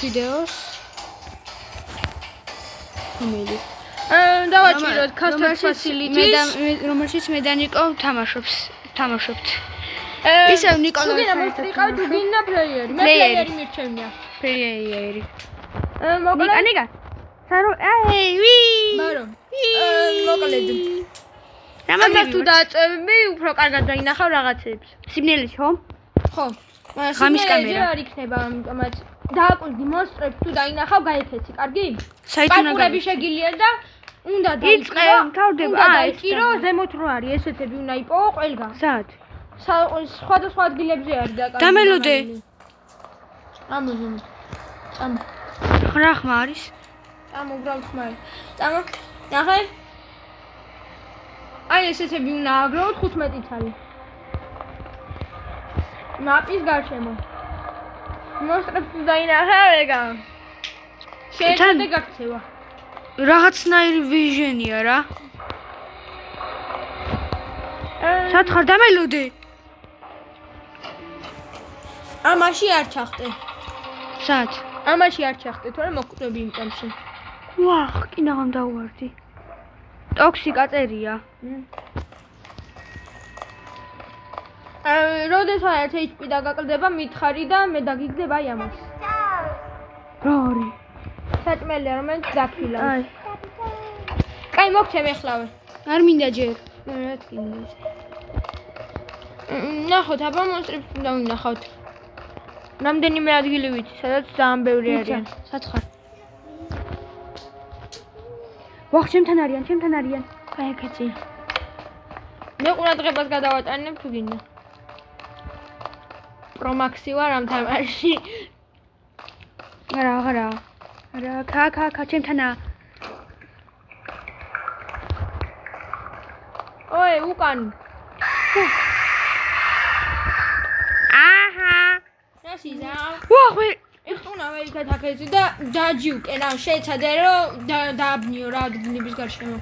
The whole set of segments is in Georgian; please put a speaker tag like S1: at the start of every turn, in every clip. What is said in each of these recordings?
S1: ვიდეოს. რომელი?
S2: დავაჭიროთ custom facilities.
S1: რომელშიც მე და ნიკო თამაშობთ. ისევ ნიკოლას
S2: ვიყავთ უგინა პლეიერი. მე პლეიერი მირჩენია.
S1: პლეიერი.
S2: მოკლედ.
S1: ნიკა. სარო ვი.
S2: ბარო. მოკლედ.
S1: რამაც
S2: თუ დააწევები, უფრო კარგად დაინახავ რაღაცებს.
S1: სიბნელეში ხო?
S2: ხო.
S1: ღამის კამერა
S2: არ იქნება, ამიტომაც დააკვირდი მონსტრებს თუ დაინახავ, გაიქეცი, კარგი?
S1: საით უნდა
S2: პარკურები შეგილია და უნდა
S1: იწყე, თავდება.
S2: აიქირო, ზემოთ რო არის, ესეთები უნდა იპოვო ყველგან.
S1: საათ?
S2: სხვადასხვა ადგილებზე არის და
S1: დამელოდე.
S2: ამოჟენ. წამო.
S1: რა ხმა არის?
S2: წამო, უბრალოდ ხმა არის. წამო. ნახე. აი ესეთები უნდა აგროვოთ 15 წელი. მაპის გარშემო. მონსტრებს დაინახე ეგა. შეიძლება გაქცევა.
S1: რაღაცნაირი ვიჟენია რა. სათხარ დამელოდე.
S2: ამაში არ ჩახტე.
S1: საათ?
S2: ამაში არ ჩახტე, თორემ მოკვდები იმ ტემში.
S1: ვახ, კინაღამ დავუვარდი. ტოქსიკა წერია.
S2: როდესაც HP დაგაკლდება, მითხარი და მე დაგიგდება აი ამას.
S1: რა არის?
S2: საჭმელია, რომელიც დაქილავს. აი. კაი, მოგჩემ ეხლავე.
S1: არ მინდა ჯერ.
S2: რა თქმა. ნახოთ, აბა მონსტრებს უნდა ვინახავთ. რამდენიმე ადგილი ვიცი, სადაც ძალიან ბევრი არიან.
S1: სათხარ? ვახ, ჩემთან არიან.
S2: გაიქეცი. მე ყურადღებას გადავატანებ თუ გინდა. პრომაქსი ვარ ამ თამაში.
S1: არა. ქა, ჩემთანა.
S2: ოე, უკან.
S1: აჰა.
S2: რასიზა?
S1: ვახ,
S2: ეხუნა ვეიქეთაკეცი და დაჯიუკენ, ან შეეცადე რომ დააბნიო რა ადგილების გარშემო.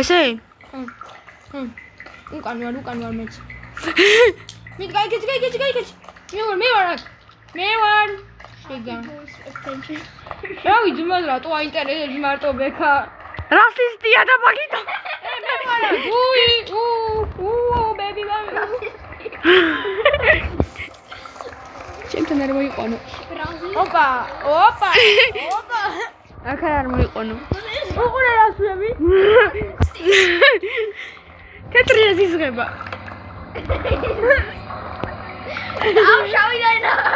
S1: ესე?
S2: უკან ვარ მეც. მით გაიქეცი. მე ვარ აქ. შეგა. რა ვიცი, მაგრამ რატო აინტერესებს მარტო ბექა?
S1: რასისტია და მაგიტო.
S2: მე ვარ აქ. ბები.
S1: ჩემთან არ მოიყვანო.
S2: ოპა.
S1: აქ არ მოიყვანო.
S2: უყურე რას ვები?
S1: თეთრი ეზიზღება.
S2: შავი დაინახა.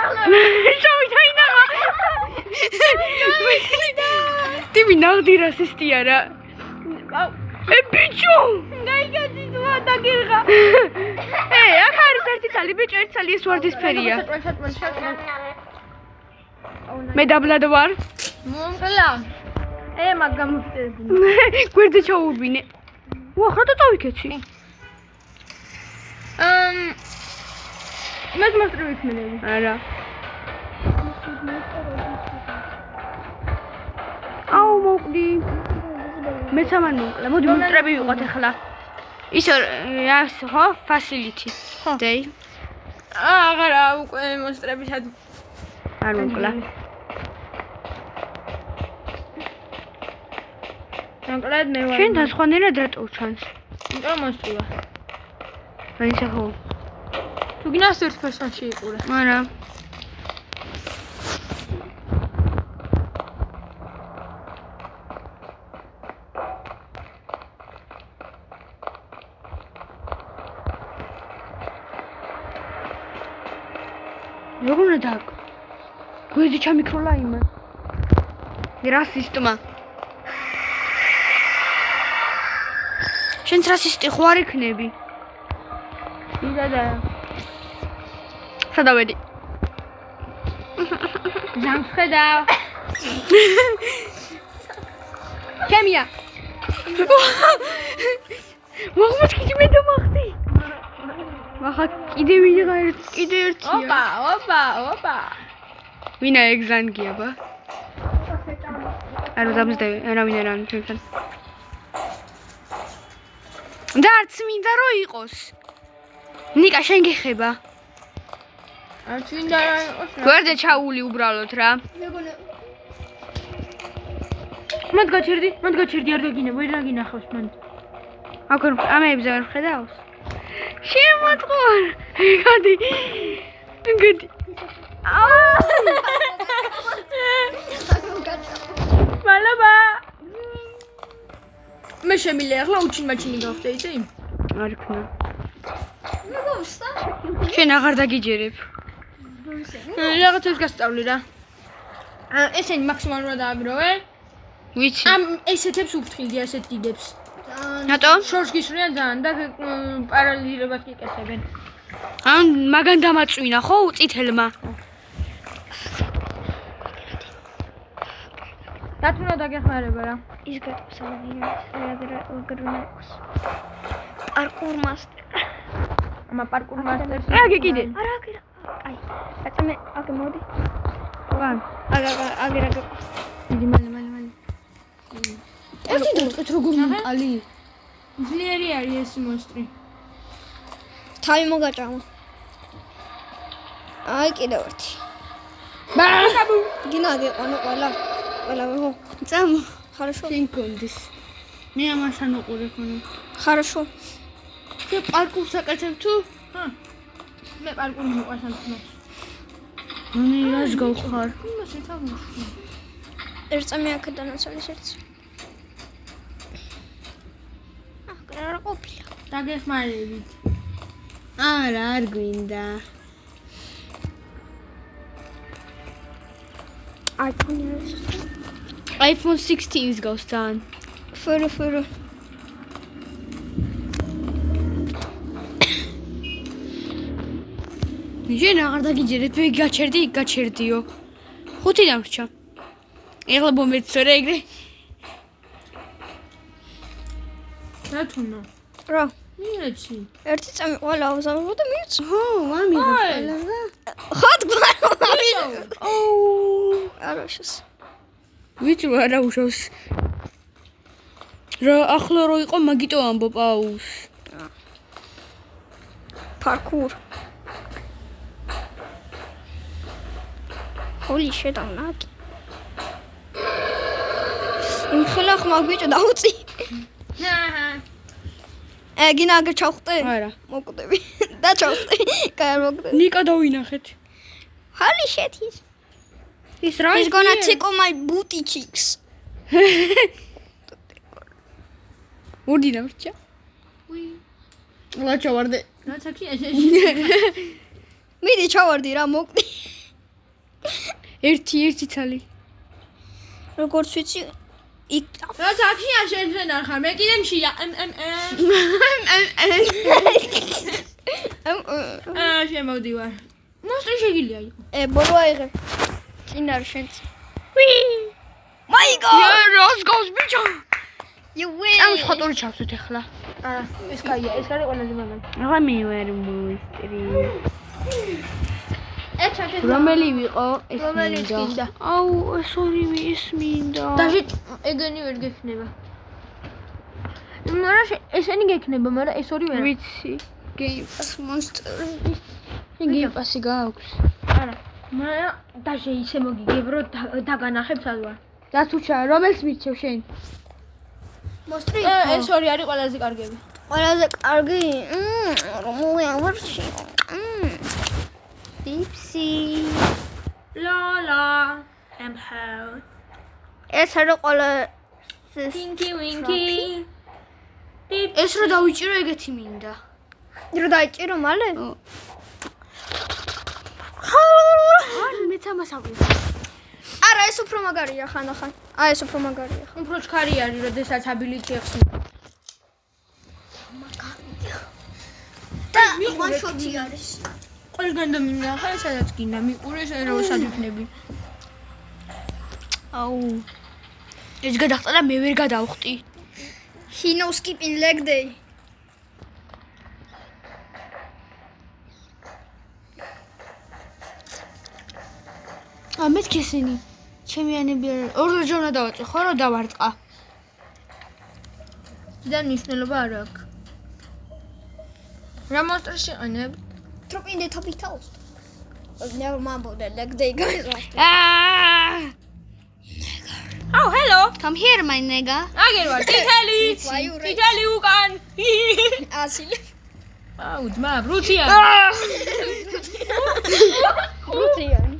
S1: ტიმი ნაღდი რასისტია რა. ბიჭო!
S2: გაიგეთი ზღვა დაგირღა.
S1: აქ არის ერთი ცალი, ბიჭო, ერთი ცალი ეს ვარდისფერია. მე დაბლად ვარ.
S2: მომკლა. მაგ გამოვწერდი.
S1: გვერდზე ჩაურბინე. ვახ, რა წავიქეცი?
S2: მე მოსწრები ვიქნები.
S1: არა. აუ მოკვდი. მე სამან მოკლა. მოდი მოსწრები ვიყოთ ახლა. ისე ხო, facility. day.
S2: აღარა უკვე მოსწრებისად
S1: არ მოკლა.
S2: მოკლედ მე ვარ.
S1: შენთან სხვანაირად რატო ჩანს?
S2: იმიტომ მოსწრება.
S1: რაიცა ხო?
S2: თუ გინას ერთ პერსონაჟი იყურე.
S1: არა. როგორ უნდა დაკ? გვერდზე ჩამიქროლა იმან. რასისტმა. შენც რასისტი ხო არ იქნები?
S2: იდადა.
S1: სადავედი.
S2: ჟანს ხედავ. ჩემია.
S1: მოხმოჩკი მე დამახტი. მახა კიდე ერთია.
S2: ოპა.
S1: ვინა ეგზანგია ბა? არა დამზდები, არავინ არ არის ჩვენთან. და არც მინდა რომ იყოს. ნიკა შენ გეხება.
S2: არც მინდა რა იყოს რა.
S1: გვერდზე ჩაული უბრალოდ რა.
S2: მათ გაჩერდი არ დაგინა, ვერ დაგინახავს მან.
S1: აქ ამეებზე ვერ ხედავს. შემოწყურ. გადი.
S2: მალაბა. მე შემიძლია ახლა უჩინმაჩინი გავხდე იცი?
S1: არ იქნა. შენ აღარ დაგიჯერებ.
S2: რაღაცებს გასწავლი რა. ესენი მაქსიმალურად ააგროვე.
S1: ვიცი.
S2: ამ ესეთებს უფრთხილდი ასეთ დიდებს.
S1: რატო?
S2: შორს გისვრიან ძალიან და პარალიზირებას კიკეთებენ.
S1: ან მაგან დამაწვინა ხო უწითელმა?
S2: დათუნა დაგეხმარება რა.
S3: ის გაგრონებს. პარკურ მასტერ.
S2: ამა პარკურ მასტერს.
S1: რა გიგიდე?
S3: არა, აი, აწმე, აგ მოდი.
S1: ვან.
S3: აგერაგ.
S1: დიდი მალე.
S2: ერთი დაწყეთ როგორ მყალი. ძლიერი არის ეს მონსტრი.
S3: თავი მოგაჭამა. აი კიდევ ერთი.
S2: ბაბუ.
S3: გინა გეყანო ყველა ხო.
S1: წამ.
S3: Хорошо.
S1: შენ კონდის. მე ამასთან უყურებ ხოლმე.
S3: Хорошо.
S1: შე პარკურს აკეთებ თუ?
S2: ჰა. მე პარკური მიყვარს ამ თემას.
S1: მე რას გავხარ?
S2: იმასე თავში.
S3: ერწამი აქედანაც არის ერთი. რა ყოფილა?
S2: დაგეხმარებით.
S1: არა, არ გვინდა. iPhone 16-ს გავს თან.
S3: Фыры.
S1: შენ აღარ დაგიჯერებ, მე გაჩერდიო. 5 დამრჩა. ეხლა მომეცო რა ეგრე.
S2: დათუნა.
S3: რა?
S2: მიეცი.
S3: ერთი წამი ყველა ავზამბო და მიეცი.
S1: ხო, ამიღე ყველა რა.
S3: ხოთ გვარო.
S1: ოუ.
S3: არაშეს.
S1: ვიცი რა უშავს. რა ახლა რო იყო მაგიტო ამბო პაუს.
S3: Parkour. Holy shit, I'm not. იმ ხელახ მაგბიჭო დაუწი. გინა აგერ ჩავხტე?
S1: არა.
S3: მოკვდები. და ჩავხტე. კაი არ მოკვდები.
S1: ნიკა დავინახეთ.
S3: Holy shit.
S1: ის რა
S3: He's gonna tickle my booty cheeks.
S1: ორი დამრჩა. რა ჩავარდე.
S2: რა თქია
S3: მიდი ჩავარდი რა მოკვდი.
S1: ერთი ცალი.
S3: როგორც ვიცი იქ
S2: რა თქია შენ არ ხარ მე კიდე მშია შემოდივარ მოსტრი შეგილია იყო
S3: ბოლო აიღე წინ არ შენც My god
S1: რას გავს ბიჭო?
S3: You win
S1: ამ ხოტორი ჩავსვით ახლა.
S2: არა ეს კაია ეს არის ყველაზე მაგარი
S1: აღა მე ვერ მოსტრი.
S3: ეჩაკე
S1: რომელი ვიყო ეს
S2: რომელი წინდა
S1: აუ ეს ორივე ის მინდა.
S2: დაჟე ეგენი ვერ გექნება მაგრამ ესენი გექნება მაგრამ ეს ორი ვერ
S1: ვიცი. Game Pass მონსტრი. Game Pass-ი გააქვს.
S2: არა მაგრამ დაჟე ისე მოგიგებ რომ დაგანახებ სად ვარ
S1: დათუჩა რომელს მირჩევ შენ?
S3: მოსტრი
S2: ეს ორი არის ყველაზე კარგები
S3: ყველაზე კარგი რომელი ავარში Dipsy
S2: ლალა ამჰაუ
S3: ეს არის ყველა
S2: Tinky Winky
S1: ეს რა დავიჭირო ეგეთი მინდა.
S3: რო დაიჭირო მალე
S1: არ მეც ამას აღვი.
S3: არა ეს უფრო მაგარია ხანახან აი ეს უფრო მაგარია
S2: უფრო ჩქარი არის როდესაც აბილიტი ახსნა
S3: და one shot-ი არის
S2: ყველგან და მინახა სადაც გინდა მიყურეს რა ვსადიფნები
S1: აუ ეს გადახტა და მე ვერ გადავხტი.
S3: He no skipping leg day
S1: ამეთ ქესენი ჩემიანები ორ ჯონა დავაწე ხო რა დავარტყა.
S2: და ნიშნულობა არ აქვს რა მონსტრში ყანებ
S3: Drop in the topic toast never mind about that. Like they guys like.
S2: Oh, hello.
S3: Come here, my nigga.
S2: აგერ ვარ, თითელი.
S3: Why you right?
S2: თითელი უკან.
S3: Asile.
S2: აუ, ძმა, ბრუცია.
S3: Rutian.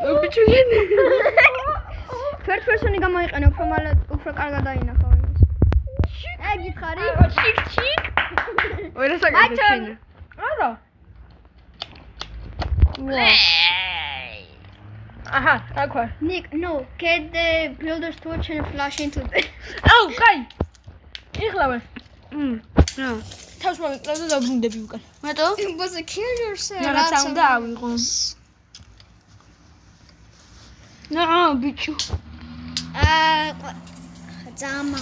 S1: ობიჩუგენ.
S3: First person-ი გამოიყენე უფრო მალე უფრო კარგად დაინახავ იმას. აი გითხარი?
S2: ჩიკ.
S1: ორა საკეთე შენ.
S2: არა. Aha, აქ ვარ.
S3: Nick, no, get the builders torch and flash into the.
S2: აუ, კაი. იხლავე.
S1: რა.
S2: თავს მოვიკლავ და დაბრუნდები უკან.
S1: მეთო?
S3: Was a kill yourself.
S2: რაღაცა უნდა ავიღო.
S1: ნა, ბიჭო.
S3: Zama.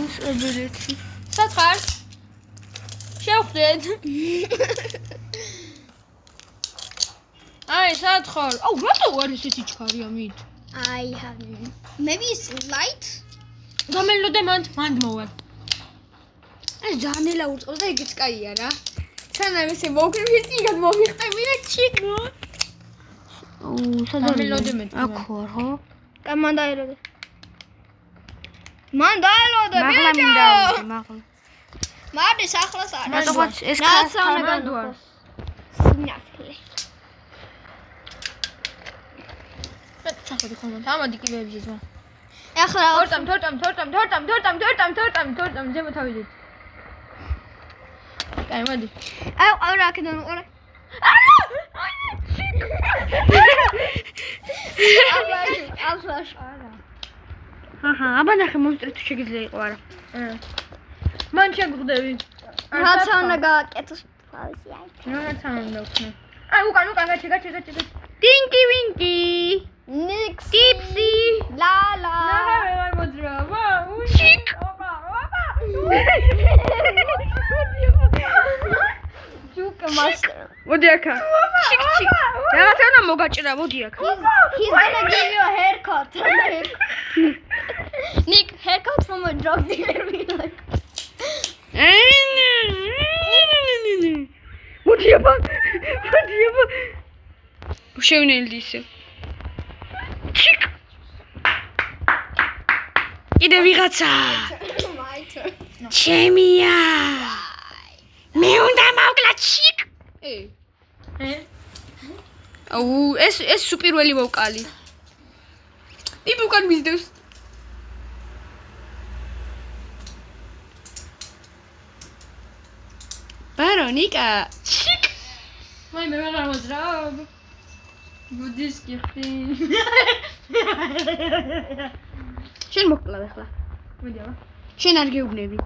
S1: ის ებერეთი.
S2: სათხარ? შევხვდეთ. აი, სათხარ. აუ, რატო არ ესეთი ჩქარი ამით?
S3: I have. Maybe it's light.
S2: გამელოდე მანდ მოვალ.
S3: აი ზანელა უწყობს და იგიც კაია რა. სანამ ესე მოგრივი იგად მომიხტები და ჩიკო.
S2: გამელოდე მე.
S1: აქ ვარ, ხო?
S3: კამანდაელოდე. მანდაელოდე
S1: მაღლა
S3: ბიჭო.
S1: მინდა, მაღლა.
S3: მარდეს ახლას არა.
S1: რატოღაც ეს
S2: გასაუნებანდوار.
S3: სინაფლე.
S2: ჩახვედი ხომ ამადი კიბეებზე ზმა.
S3: ახლა
S2: თორტამ ზემო თავიდეთ. კაი, მოდი.
S3: აი რა კიდევ ორა. აფლაშ არა.
S1: აჰა, აბა ნახე მონსტრი თუ შეგიძლია იყო არა.
S2: მან შეგვხდები.
S3: რაცა უნდა გააკეთოს თავისი აი.
S2: რაღაცა უნდა ვქნა. აი, უკან გაჩი.
S1: ტინკი ვინკი.
S3: Nix.
S1: ტიპსი.
S3: La la.
S2: ნახე ვარ მოძრაობა.
S1: ჩიკ.
S2: ოპა.
S3: Juke master.
S1: მოდი აქა. ჩიკ. რაღაცა უნდა მოგაჭრა, მოდი აქა.
S3: He's gonna give you a haircut. Nick, haircut from a drug dealer. We like.
S1: მოდი აბა. შევნელდი ისე. ჩიკ. კიდე ვიღაცა.
S3: My turn.
S1: ჩემია. მე უნდა მოვკლა ჩიკ. აუ, ეს სუპირველი ვოკალი. იბი უკან მისდევს. ბარონიკა. ჩიკ.
S2: მაი მე ვეღარ მოძრაობ. ბუდისტი ხი.
S1: შენ მოკლა ახლა.
S2: მოდი აბა.
S1: შენ არ გეუბნები.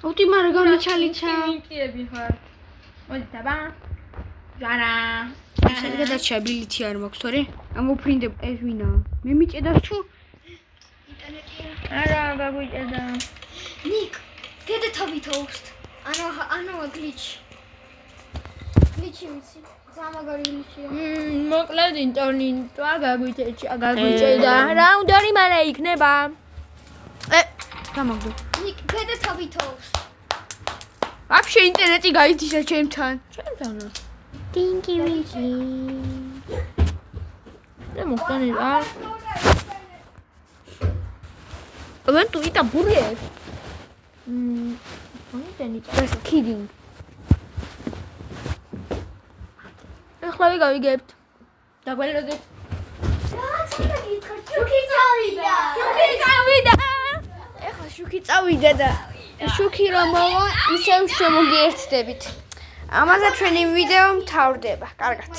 S1: უთი მარა განაჩალიცა.
S2: მიკიები ხარ. მოდი აბა. ჯანა.
S1: სადღაც აბილითი არ მაქვს, თორე? ამოფრინდებ ეს ვინა. მე მიჭედას ჩუ.
S2: არა, გაგვიჭედა.
S3: Nick, get the tubby toast. I know a glitch. Glitchy ვიცი. ზამაგარი glitchy.
S2: მოკლედ ინტერნეტა გაგვიჭედა. რა უნდა იმანა იქნება?
S1: გამაგდო.
S3: Nick, get the tubby toast.
S1: ვაფშე ინტერნეტი გაითიშა ჩემთან.
S2: ჩემთანა.
S3: Tinky winky.
S2: და მოხდანება.
S1: ვენ თუ იტა ბურიეს.
S2: მონიტენიტა.
S1: Just kidding.
S2: ახლა ვიგავიგებთ. დაგველოდეთ.
S3: შუქი წავიდა.
S1: ეხლა შუქი წავიდა და შუქი რომ მოვა, ისევ შემოგიერთდებით. ამაზე ჩვენი ვიდეო მთავრდება. კარგად.